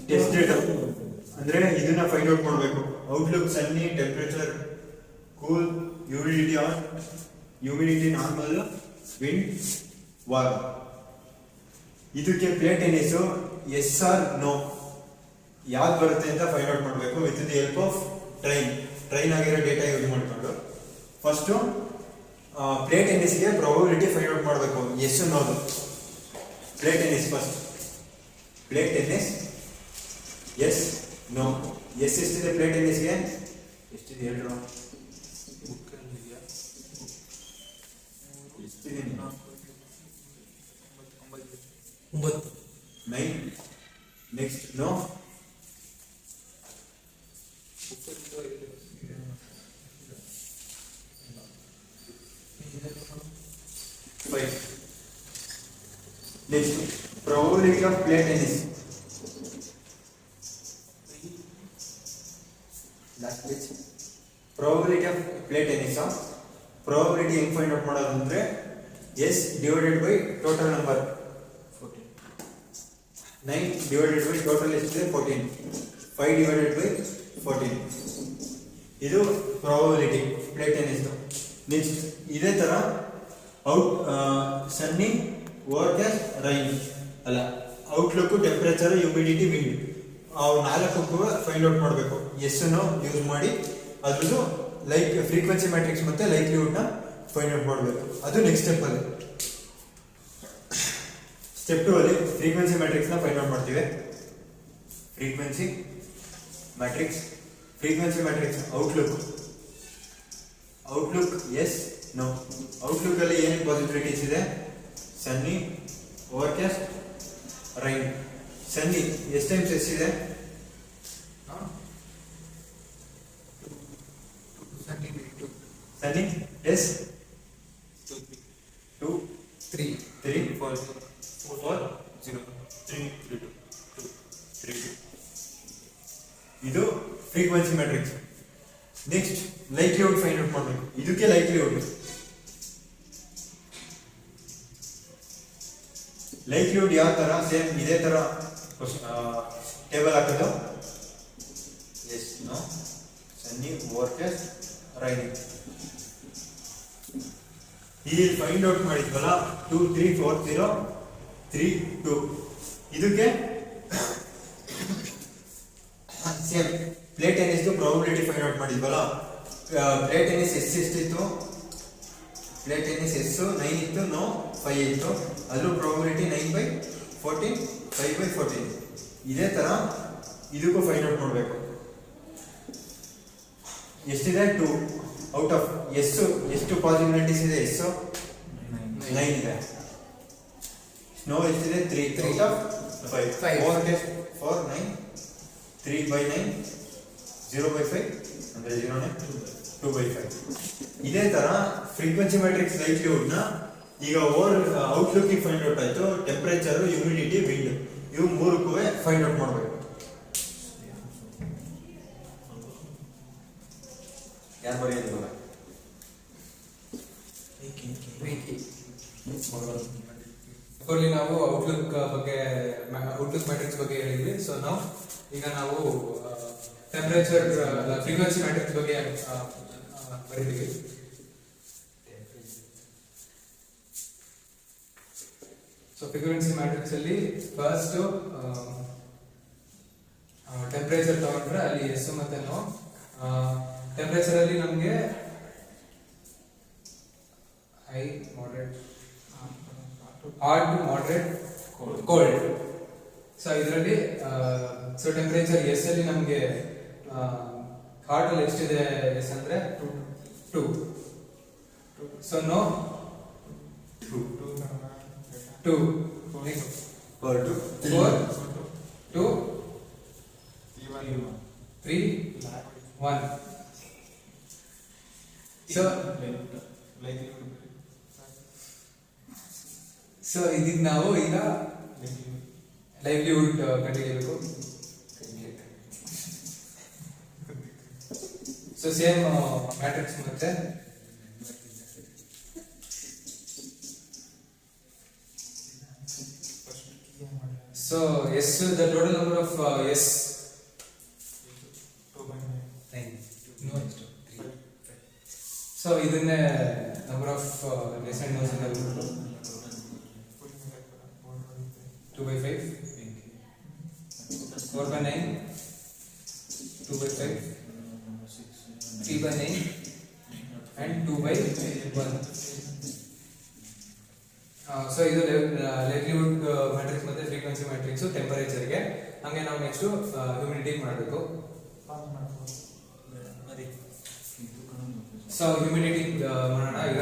Test data ಅಂದ್ರೆ ಇದನ್ನ find out ಮಾಡಬೇಕು. Outlook sunny, temperature cool, humidity normal, wind war. ಇದಕ್ಕೆ play tennis yes or no ಯಾವ್ದು ಬರುತ್ತೆ ಅಂತ ಫೈಂಡ್ ಔಟ್ ಮಾಡಬೇಕು with the help of train ಆಗಿರೋ ಡೇಟಾ ಯೂಸ್ ಮಾಡಿಕೊಂಡು. ಫಸ್ಟ್ ಪ್ಲೇ ಟೆನ್ನಿಸ್ಗೆ ಪ್ರಾಬಬಿಲಿಟಿ ಫೈಂಡ್ ಔಟ್ ಮಾಡಬೇಕು, ಎಸ್ ನೋದು. Play tennis first, play tennis yes no. ಎಷ್ಟಿದೆ ಪ್ಲೇ ಟೆನ್ನಿಸ್ಗೆ? ಎಷ್ಟಿದೆ ಹೇಳ್ರು? ಎಷ್ಟಿದೆ? 9. Next no 5. Next probability of play tennis. Probability of play tennis probability ಹೆಂಗ್ ಫೈಂಡ್ ಔಟ್ ಮಾಡೋದು ಅಂದ್ರೆ yes divided by total number 9 divided by total ಎಷ್ಟಿದೆ 14, 5 ಡಿವೈಡೆಡ್ ಬೈ 14. ಇದು ಪ್ರಾಬಬಿಲಿಟಿ ಪ್ಲೇ ಟೆನ್ನಿಸ್. ನೆಕ್ಸ್ಟ್ ಇದೇ ತರ ಸನ್ನಿ, ಓವರ್ಕಾಸ್ಟ್, ರೈನ್ ಅಲ್ಲ, outlook, temperature, humidity, wind, ಅವು ನಾಲ್ಕಕ್ಕೂ ಫೈಂಡ್ ಔಟ್ ಮಾಡಬೇಕು. ಎಸ್ ನೋ ಯೂಸ್ ಮಾಡಿ ಅದ್ರದ್ದು ಫ್ರೀಕ್ವೆನ್ಸಿ ಮ್ಯಾಟ್ರಿಕ್ಸ್ ಮತ್ತೆ ಲೈಕ್ಲಿಹುಡ್ ನ ಫೈಂಡ್ ಔಟ್ ಮಾಡಬೇಕು. ಅದು ನೆಕ್ಸ್ಟ್ ಸ್ಟೆಪ್ ಅಲ್ಲಿ. ಸ್ಟೆಪ್ 2 ಅಲ್ಲಿ ಫ್ರೀಕ್ವೆನ್ಸಿ ಮ್ಯಾಟ್ರಿಕ್ಸ್ ನ ಫೈಂಡ್ ಔಟ್ ಮಾಡ್ತೀವಿ. Frequency matrix outlook yes no. Outlook ಅಲ್ಲಿ ಏನು ಪಾಸಿಬಿಲಿಟೀಸ್ ಇದೆ? ಸನ್ನಿ, ಓವರ್ಕಾಸ್ಟ್, ರೈನ್. ಸನ್ನಿ ಎಷ್ಟು ಟೈಮ್ಸ್ ಎಷ್ಟಿದೆ? ಸನ್ನಿ ಎಸ್ 2 3 4 0 3 2 3. ಇದು frequency matrix. Next likelihood find out ಮಾಡಬೇಕು. ಇದಕ್ಕೆ ಲೈಕ್ಲಿಹುಡ್ ಯಾವ ತರ? ಸೇಮ್ ಇದೇ ತರ ಟೇಬಲ್ ಹಾಕೋದು. Yes no, sunny, overcast, rain. ಇಲ್ಲಿ ಫೈಂಡ್ ಔಟ್ ಮಾಡಿದ್ವಲ್ಲ 2 3 4 0 3 2. ಇದಕ್ಕೆ same play tennis probability find out ಮಾಡಿದ್ವಲ್ಲ. ಪ್ಲೇ ಟೆನ್ನಿಸ್ ಎಷ್ಟಿತ್ತು? ಪ್ಲೇ ಟೆನ್ನಿಸ್ ಎಸ್ 9 ಇತ್ತು, ನೋ 5 ಇತ್ತು. ಅದ್ರ ಪ್ರಾಬಬಿಲಿಟಿ 9/14, 5/14. ಇದೇ ತರ ಇದಕ್ಕೂ ಫೈಂಡ್ ಔಟ್ ಮಾಡಬೇಕು. ಎಷ್ಟಿದೆ? 2 ಔಟ್ ಆಫ್ ಎಷ್ಟು ಪಾಸಿಬಿಲಿಟೀಸ್ ಇದೆ? ಎಸ್ 9 ಇದೆ. ನೋ ಎಷ್ಟಿದೆ? 3 ಔಟ್ ಆಫ್ 5. ಓವರ್ಕಾಸ್ಟ್ 4 9 3/9 0/5 ಅಂದ್ರೆ 0 2/5. ಇದೇ ತರ ಫ್ರೀಕ್ವೆನ್ಸಿ ಮ್ಯಾಟ್ರಿಕ್ಸ್ ಲೈಕ್ಲಿಹುಡ್ ನ ಈಗ ಔಟ್ಲುಕ್ ಫೈಂಡ್ ಔಟ್ ಆಯ್ತು. ಟೆಂಪರೇಚರ್, ಹ್ಯೂಮಿಡಿಟಿ, ವಿಂಡ್, ಇವು ಮೂರಕ್ಕೂ ಫೈಂಡ್ ಔಟ್ ಮಾಡಬೇಕು. ಯಾರು ಬರೆಯೋದಿಲ್ಲ? ಅಲ್ಲಿ ನಾವು ಔಟ್ಲುಕ್ ಮ್ಯಾಟ್ರಿಕ್ಸ್ ಬಗ್ಗೆ ಹೇಳಿದ್ವಿ. ಸೊ ಈಗ ನಾವು ಟೆಂಪರೇಚರ್ ಫ್ರೀಕ್ವೆನ್ಸಿ ಮ್ಯಾಟ್ರಿಕ್ಸ್ ಬಗ್ಗೆ ಬರೀತೀವಿ. ಸೊ ಫ್ರೀಕ್ವೆನ್ಸಿ ಮ್ಯಾಟ್ರಿಕ್ಸ್ ಅಲ್ಲಿ ಫಸ್ಟ್ ಟೆಂಪರೇಚರ್ ತಗೊಂಡ್ರೆ ಅಲ್ಲಿ ಎಸ್ ಮತ್ತೆ ನೋ. ಟೆಂಪರೇಚರ್ ಅಲ್ಲಿ ನಮಗೆ high, moderate, hot, moderate, cold. So ಇದರಲ್ಲಿ ಟೆಂಪರೇಚರ್ ಎಸ್ ಅಲ್ಲಿ ನಮಗೆ ಹಾಟ್ ಅಲ್ಲಿ ಎಷ್ಟಿದೆ? ಎಸ್ ಅಂದ್ರೆ 2. So no 2 4 2 3 1. ಸೊ ಇದಕ್ಕೆ ನಾವು ಈಗ ಲೈವ್ಲಿಹುಡ್ ಕಂಡುಹಿಡಿಯಬೇಕು. ಸೊ ಸೇಮ್ ಮ್ಯಾಟ್ರಿಕ್ಸ್ ಮತ್ತೆ So S, the total number of S. 9. No, it's 3. So ಇದನ್ನೇ number of yes and no's ಅಂತ ಹೇಳ್ಬಿಟ್ಟು 2 by 5, 4 by 9, 2 by 5, 3 by 9 and 2 by 1. So ಇದು ಲೈವ್ಲಿಹುಡ್ ಮ್ಯಾಟ್ರಿಕ್ಸ್ ಮತ್ತೆ ಫ್ರೀಕ್ವೆನ್ಸಿ ಮ್ಯಾಟ್ರಿಕ್ಸ್ ಟೆಂಪರೇಚರ್ಗೆ. ಹಂಗೆ ನಾವು ನೆಕ್ಸ್ಟ್ ಹ್ಯೂಮಿಡಿಟಿ ಮಾಡಬೇಕು. So humidity ಮಾಡೋಣ ಈಗ.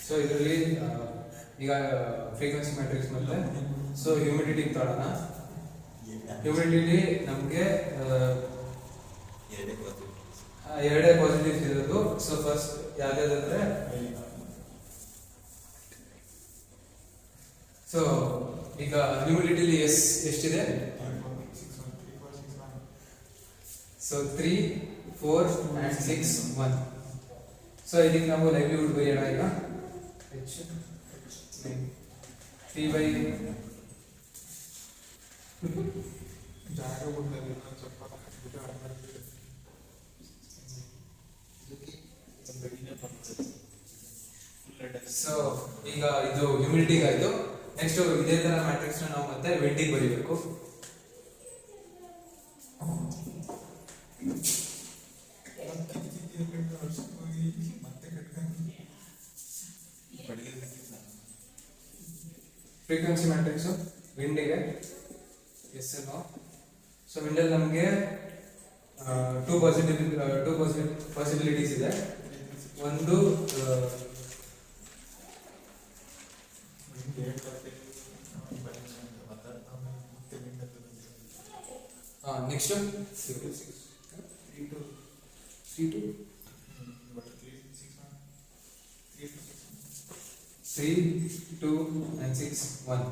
ಸೊ ಇದರಲ್ಲಿ ಈಗ ಫ್ರೀಕ್ವೆನ್ಸಿ ಮ್ಯಾಟ್ರಿಕ್ಸ್ ಮತ್ತೆ ಸೊ ಹ್ಯೂಮಿಡಿಟಿ ತಗೊಳ್ಳೋಣ. ಹ್ಯೂಮಿಡಿಟಿ ನಮಗೆ ಎರಡೇ ಪಾಸಿಟಿವ್ಸ್ ಇರೋದು. ಸೊ ಫಸ್ಟ್ ಯಾವ್ದಾದ್ರೆ ಸೊ ಈಗ ಹ್ಯೂಮಿಡಿಟಿಲಿ ಎಷ್ಟಿದೆ? So 3, 4 and 6, 1. ಸೊ ಇದಕ್ಕೆ ನಾವು ಲೈವ್ಲಿಹುಡ್ ಬರೆಯೋಣ ಈಗ. H 3 by ಸೊ ಈಗ ಇದು ಹ್ಯೂಮಿಡಿಟಿ ಆಯ್ತು. ನೆಕ್ಸ್ಟ್ ಇದೇ ತರ ಮ್ಯಾಟ್ರಿಕ್ಸ್ ನಾವು ಮತ್ತೆ ವೆಂಟಿಗೆ ಬರೀಬೇಕು. ಫ್ರೀಕ್ವೆನ್ಸಿ ಮ್ಯಾಟ್ರಿಕ್ಸ್ ವಿಂಡಿಗೆ ಎಸ್ ನೋ. ಸೊ ವಿಂಡಲ್ಲಿ ನಮಗೆ ಟೂ ಪಾಸಿಬಿಲಿಟೀಸ್ ಇದೆ. ಒಂದು ನೆಕ್ಸ್ಟ್ 3, 2 and 6, 1.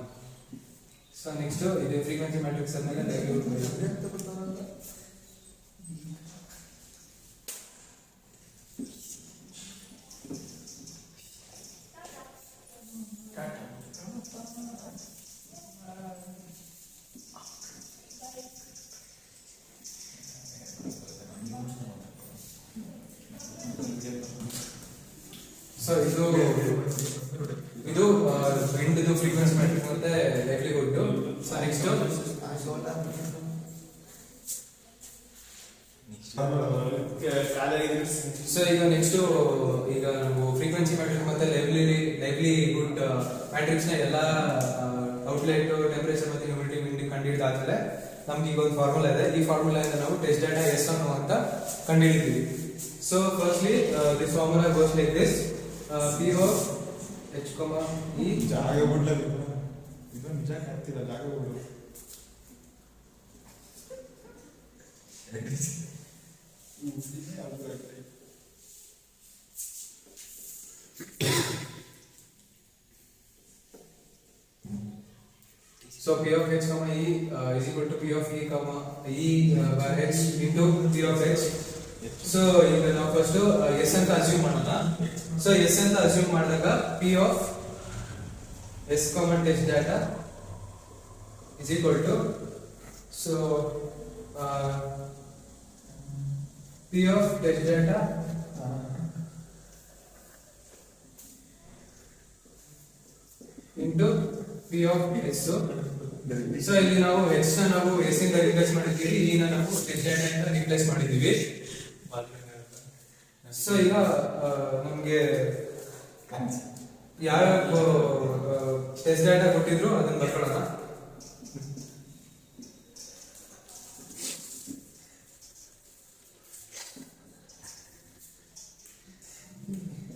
ಸೊ ನೆಕ್ಸ್ಟ್ ಇದು ಫ್ರೀಕ್ವೆನ್ಸಿ ಮ್ಯಾಟ್ರಿಕ್ಸ್ ಆದ್ಮೇಲೆ ಲೈವ್ಲಿಹುಡ್ ಬರುತ್ತೆ. ಸೊ ಇದು ವಿಂಡ್ ಫ್ರೀಕ್ವೆನ್ಸಿ ಮ್ಯಾಟ್ರಿಕ್ಸ್ ಮತ್ತೆ ಲೈವ್ಲಿಹುಡ್. ಸೊ ನೆಕ್ಸ್ಟ್ ಸೊ ಈಗ ನೆಕ್ಸ್ಟ್ ಈಗ ನಾವು ಫ್ರೀಕ್ವೆನ್ಸಿ ಮ್ಯಾಟ್ರಿಕ್ಸ್ ಮತ್ತೆ ಲೈವ್ಲಿಹುಡ್ ಮ್ಯಾಟ್ರಿಕ್ಸ್ ನ ಎಲ್ಲ ಔಟ್ಲೆಟ್ ಟೆಂಪರೇಚರ್ ಮತ್ತೆ ಹ್ಯೂಮಿಡಿಟಿ ವಿಂಡ್ ಕಂಡುಹಿಡಿದಾದ್ಮೇಲೆ ನಮ್ಗೆ ಈಗ ಒಂದು ಫಾರ್ಮುಲಾ ಇದೆ. ಈ ಫಾರ್ಮುಲಾ ಇಂದ ನಾವು ಟೆಸ್ಟ್ ಡೇಟಾ ಎಸ್ ಅನ್ನು ಅಂತ ಕಂಡುಹಿಡಿತೀವಿ. So firstly this formula goes like this. P of H, E ಜಾಗ ಬಿಡ್ಲದು ಇದು ನಿಜ ಆಗ್ತಿಲ್ಲ. ಜಾಗ ಬಿಡು. So P of H, E is equal to P of E, E by H into P of H. So ಈಗ ನಾವು ಫಸ್ಟ್ ಎಸ್ ಅಂತ assume ಮಾಡೋಣ. ಸೊ ಎಸ್ ಅಂತ ಅಸ್ಯೂಮ್ ಮಾಡಿದಾಗ P of S, test data is equal to so P of test data into P of S. So ಇಲ್ಲಿ ನಾವು H ನ ನಾವು S ಇಂದ ರಿಪ್ಲೇಸ್ ಮಾಡಿದ್ದೀವಿ, E ನ ನಾವು ಟೆಸ್ಟ್ ಡೇಟಾ ಇಂದ ರಿಪ್ಲೇಸ್ ಮಾಡಿದ್ದೀವಿ. ಸೊ ಈಗ ನಮಗೆ ಯಾವ ಟೆಸ್ಟ್ ಡೇಟಾ ಕೊಟ್ಟಿದ್ರು ಅದನ್ನ ಬರ್ಕೊಳ್ಳೋಣ.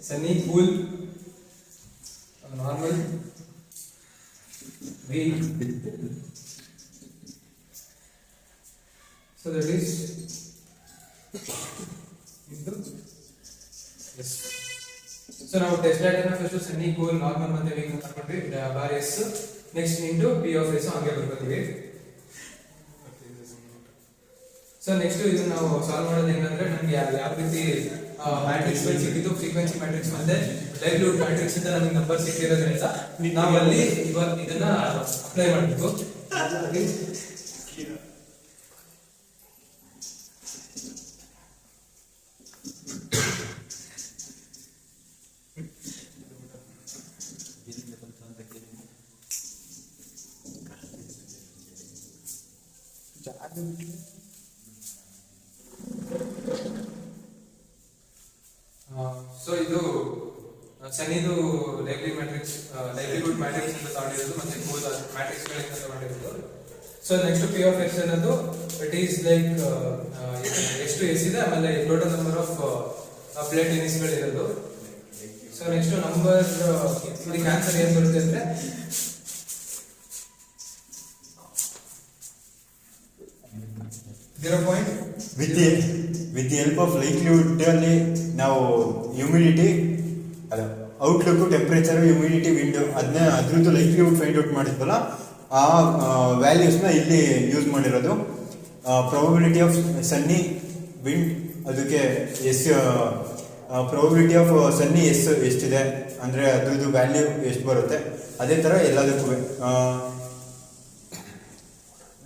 Sunny, cool, normal, V. So that is into S. So now test data na first sunny cool normal ಮತ್ತೆ weak ಮಾಡ್ಕೊಂಡ್ವಿ bar S next into P of S ಹಂಗೆ ಬರ್ಕೊತೀವಿ. ಸೊ ನೆಕ್ಸ್ಟ್ ಇದು ನಾವು ಸಾಲ್ವ್ ಮಾಡೋದು ಏನಂದ್ರೆ ನಮ್ಗೆ ಯಾವ ರೀತಿ ಮ್ಯಾಟ್ರಿಕ್ಸ್ ಗಳು ಸಿಕ್ಕಿದ್ದು ಫ್ರೀಕ್ವೆನ್ಸಿ ಮ್ಯಾಟ್ರಿಕ್ಸ್ ಮತ್ತೆ ಲೈವ್ಲಿಹುಡ್ ಮ್ಯಾಟ್ರಿಕ್ಸ್ ಇಂದ ನಮಗೆ ನಂಬರ್ ಸಿಕ್ಕಿರೋದ್ರಿಂದ ನಾವು ಅಲ್ಲಿ ಇವಾಗ ಇದನ್ನ ಅಪ್ಲೈ ಮಾಡಬೇಕು. ಸೊ ಇದು ಸನಿದು ಲೈವ್ಲಿಹುಡ್ ಮ್ಯಾಟ್ರಿಕ್ಸ್ ಅಂತ ತಗೊಂಡಿರೋದು ಮತ್ತೆ ಕೋಲ್ ಮ್ಯಾಟ್ರಿಕ್ಸ್ ಗಳಿಂದ ತಗೊಂಡಿರೋದು. So next P of X ಅನ್ನೋದು ಇಟ್ ಈಸ್ ಲೈಕ್ ಎಷ್ಟು ಎಸ್ ಇದೆ ಆಮೇಲೆ total number of play tennis ಗಳಿರೋದು. ಸೊ ನೆಕ್ಸ್ಟ್ ನಂಬರ್ ಇದಕ್ಕೆ ಆನ್ಸರ್ ಏನ್ ಬರುತ್ತೆ ಅಂದ್ರೆ with the help of likelihood ಅಲ್ಲಿ ನಾವು ಹ್ಯೂಮಿಡಿಟಿ ಅಲ್ಲ ಔಟ್ಲುಕ್ ಟೆಂಪರೇಚರ್ ಹ್ಯೂಮಿಡಿಟಿ ವಿಂಡ್ ಅದನ್ನ ಅದ್ರದ್ದು ಲೈಕ್ಲಿಹುಡ್ ಫೈಂಡ್ ಔಟ್ ಮಾಡಿದ್ವಲ್ಲ ಆ ವ್ಯಾಲ್ಯೂಸ್ನ ಇಲ್ಲಿ ಯೂಸ್ ಮಾಡಿರೋದು. ಪ್ರಾಬಬಿಲಿಟಿ ಆಫ್ ಸನ್ನಿ ವಿಂಡ್ ಅದಕ್ಕೆ ಪ್ರಾಬಬಿಲಿಟಿ ಆಫ್ ಸನ್ನಿ ಎಷ್ಟಿದೆ ಅಂದರೆ ಅದ್ರದ್ದು ವ್ಯಾಲ್ಯೂ ಎಷ್ಟು ಬರುತ್ತೆ ಅದೇ ಥರ ಎಲ್ಲದಕ್ಕೂ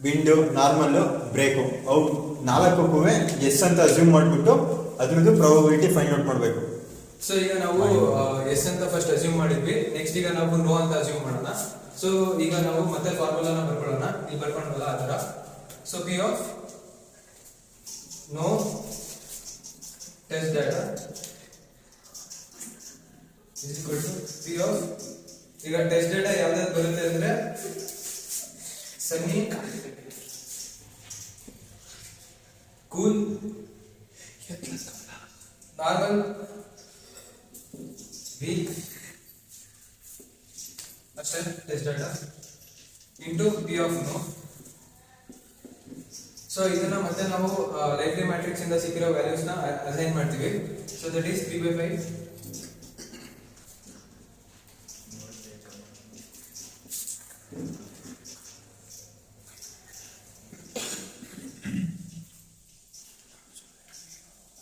ವಿಂಡು ನಾರ್ಮಲ್ಲು ಬ್ರೇಕು ಅವು ನಾಲ್ಕಕ್ಕೂ ಎಸ್ ಅಂತ ಅಸ್ಯೂಮ್ ಮಾಡಿಬಿಟ್ಟು ಅದ್ರದ್ದು ಪ್ರಾಬಬಿಲಿಟಿ ಫೈಂಡ್ ಔಟ್ ಮಾಡಬೇಕು. ಸೊ ಈಗ ನಾವು ಎಸ್ ಅಂತ ಫಸ್ಟ್ ಅಸ್ಯೂಮ್ ಮಾಡಿದ್ವಿ. ನೆಕ್ಸ್ಟ್ ಈಗ ನಾವು ನೋ ಅಂತ ಅಸ್ಯೂಮ್ ಮಾಡೋಣ. ಸೊ ಈಗ ನಾವು ಮತ್ತೆ ಫಾರ್ಮುಲಾನ ಬರ್ಕೊಳ್ಳೋಣ. ಇಲ್ಲಿ ಬರ್ಕೊಂಡ್ವಲ್ಲ ಆ ಥರ. So P of no test data is equal to P of ಈಗ ಟೆಸ್ಟ್ ಡೇಟಾ ಯಾವ್ದಾದ್ರು ಬರುತ್ತೆ ಅಂದ್ರೆ ಸನ್ನಿ ಕೂಲ್ ನಾರ್ಮಲ್ ವೀಕ್ ಅಷ್ಟೇ test data into P of no. So ಇದನ್ನ ಮತ್ತೆ ನಾವು ಲೈವ್ಲಿ ಮ್ಯಾಟ್ರಿಕ್ಸ್ ಇಂದ ಸಿಕ್ಕಿರೋ ವ್ಯಾಲ್ಯೂಸ್ ನ ಅಸೈನ್ ಮಾಡ್ತೀವಿ. So that is 3/5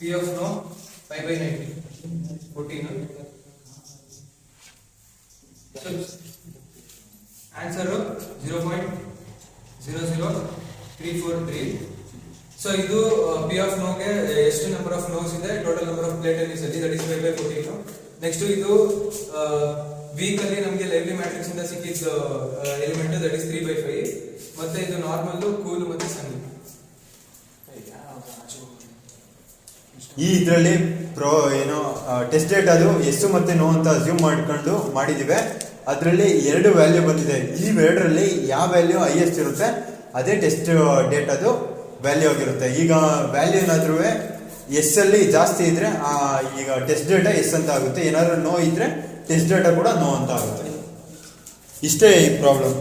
P of no 5/90 14. So answer 0.00343. So ಇದು P of no ಗೆ ಎಷ್ಟು ನಂಬರ್ ಆಫ್ ನೋಸ್ ಇದೆ ಟೋಟಲ್ ನಂಬರ್ ಆಫ್ ಪ್ಲೇಟ್ ಅಲ್ಲಿ ಸರಿ ದಟ್ ಇಸ್ 5/14. ನೆಕ್ಸ್ಟ್ ಇದು ವೀಕ್ ಅಲ್ಲಿ ನಮಗೆ ಲೈವ್ಲಿ ಮ್ಯಾಟ್ರಿಕ್ಸ್ ಇಂದ ಸಿಕ್ಕಿದ ಎಲಿಮೆಂಟ್ ದಟ್ ಇಸ್ 3/5 ಮತ್ತೆ ಇದು ನಾರ್ಮಲ್ ಕೂಲ್ ಮತ್ತೆ ಸನ್ನಿ. ಈ ಇದರಲ್ಲಿ ಟೆಸ್ಟ್ ಡೇಟ್ ಅದು ಎಸ್ ಮತ್ತೆ ನೋ ಅಂತ ಅಸ್ಯೂಮ್ ಮಾಡ್ಕೊಂಡು ಮಾಡಿದಿವೆ. ಅದರಲ್ಲಿ 2 ವ್ಯಾಲ್ಯೂ ಬಂದಿದೆ. ಈ 2ರಲ್ಲಿ ಯಾವ ವ್ಯಾಲ್ಯೂ ಹೈಯೆಸ್ಟ್ ಇರುತ್ತೆ ಅದೇ ಟೆಸ್ಟ್ ಡೇಟ್ ಅದು ವ್ಯಾಲ್ಯೂ ಆಗಿರುತ್ತೆ. ಈಗ ವ್ಯಾಲ್ಯೂ ಏನಾದ್ರೂ ಎಸ್ ಅಲ್ಲಿ ಜಾಸ್ತಿ ಇದ್ರೆ ಈಗ ಟೆಸ್ಟ್ ಡೇಟಾ ಎಸ್ ಅಂತ ಆಗುತ್ತೆ. ಏನಾದ್ರೂ ನೋ ಇದ್ರೆ ಟೆಸ್ಟ್ ಡೇಟಾ ಕೂಡ ನೋ ಅಂತ ಆಗುತ್ತೆ. ಇಷ್ಟೇ ಈ ಪ್ರಾಬ್ಲಮ್.